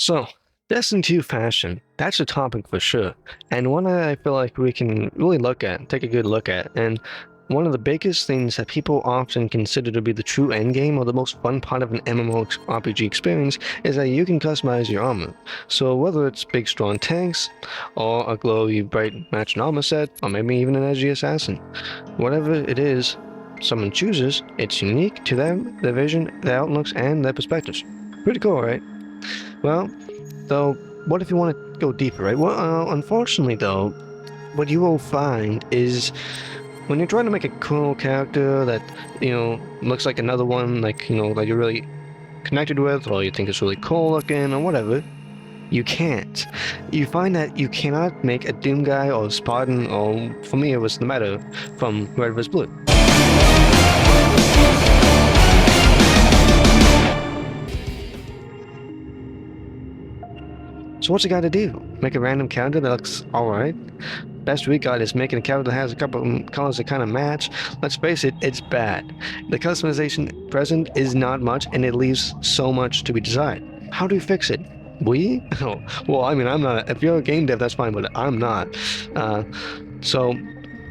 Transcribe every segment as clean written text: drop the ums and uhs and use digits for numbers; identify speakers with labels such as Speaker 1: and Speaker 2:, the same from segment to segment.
Speaker 1: So, Destiny 2 fashion, that's a topic for sure, and one that I feel like we can really look at, take a good look at. And one of the biggest things that people often consider to be the true endgame or the most fun part of an MMORPG experience is that you can customize your armor. So whether it's big strong tanks, or a glowy bright matching armor set, or maybe even an edgy assassin, whatever it is someone chooses, it's unique to them, their vision, their outlooks, and their perspectives. Pretty cool, right? Well, though, what if you want to go deeper, right? Well, unfortunately, though, what you will find is when you're trying to make a cool character that, looks like another one, like, that you're really connected with, or you think is really cool looking, or whatever, you can't. You find that you cannot make a Doom guy or a Spartan, or for me, it was the meta from Red vs. Blue. So what's a guy to do? Make a random character that looks alright? Best we got is making a character that has a couple of colors that kind of match. Let's face it, it's bad. The customization present is not much, and it leaves so much to be desired. How do we fix it? We? Oh, well, I mean, I'm not. If you're a game dev, that's fine, but I'm not. So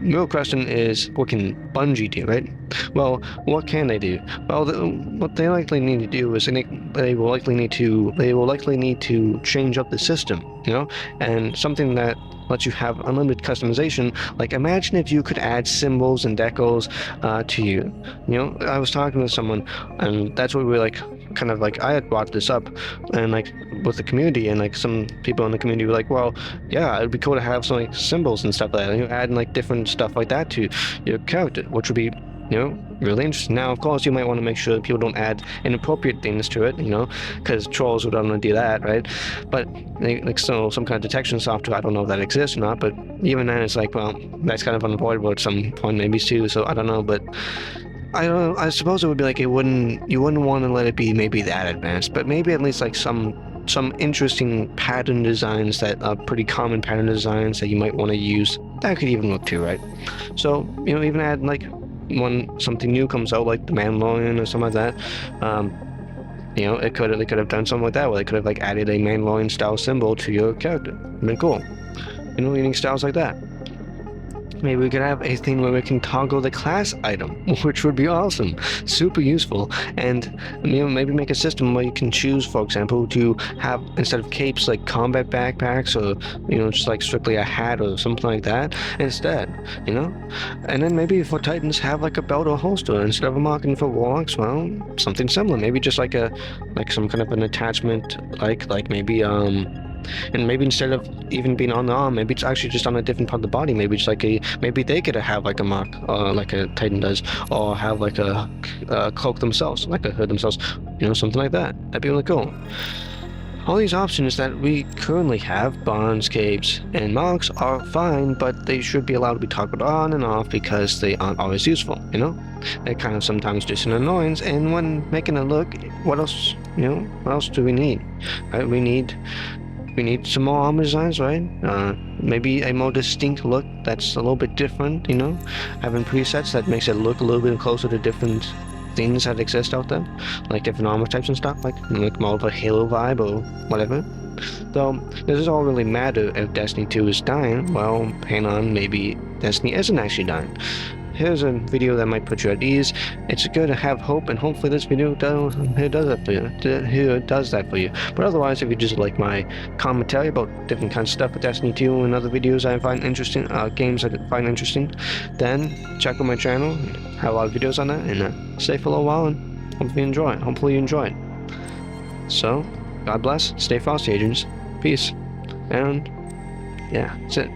Speaker 1: real question is, what can Bungie do, right? Well, what can they do? Well, what they likely need to do is they will likely need to change up the system, and something that lets you have unlimited customization. Like, imagine if you could add symbols and decals to you. I was talking with someone, and that's what we were like, kind of like, I had brought this up, and like with the community, and like some people in the community were like, well, yeah, it'd be cool to have some like symbols and stuff like that, and adding like different stuff like that to your character, which would be really interesting. Now, of course, you might want to make sure that people don't add inappropriate things to it, because trolls would want to do that, right? But like some kind of detection software, I don't know if that exists or not, but even then, it's like, well, that's kind of unavoidable at some point, maybe too. So I don't know, but I don't know. I suppose it would be like you wouldn't want to let it be maybe that advanced, but maybe at least like some interesting pattern designs that are pretty common pattern designs that you might want to use. That could even look too, right? So even add like when something new comes out, like the Mandalorian or something like that. They could have done something like that, where they could have like added a Mandalorian style symbol to your character. It'd been cool. Unique styles like that. Maybe we could have a thing where we can toggle the class item, which would be awesome, super useful. And maybe make a system where you can choose, for example, to have, instead of capes, like combat backpacks, or just like strictly a hat or something like that instead. And then maybe for Titans, have like a belt or holster instead of a marking. For Warlocks, well, something similar. Maybe just like some kind of an attachment, like maybe and maybe instead of even being on the arm, maybe it's actually just on a different part of the body. Maybe it's like maybe they could have like a mark, like a Titan does, or have like a cloak themselves, like a hood themselves, something like that. That'd be really cool. All these options that we currently have, bonds, capes, and marks, are fine, but they should be allowed to be toggled on and off because they aren't always useful, They're kind of sometimes just an annoyance, and when making a look, what else do we need? Right? We need some more armor designs, right? Maybe a more distinct look that's a little bit different, Having presets that makes it look a little bit closer to different things that exist out there, like different armor types and stuff, like more of a Halo vibe or whatever. Though, does it all really matter if Destiny 2 is dying? Well, hang on, maybe Destiny isn't actually dying. Here's a video that might put you at ease. It's good to have hope, and hopefully this video does that for you. But otherwise, if you just like my commentary about different kinds of stuff with Destiny 2 and other videos I find interesting, games I find interesting, then check out my channel. I have a lot of videos on that, and stay for a little while, and hopefully you enjoy it. So, God bless, stay frosty, agents. Peace. And yeah, that's it.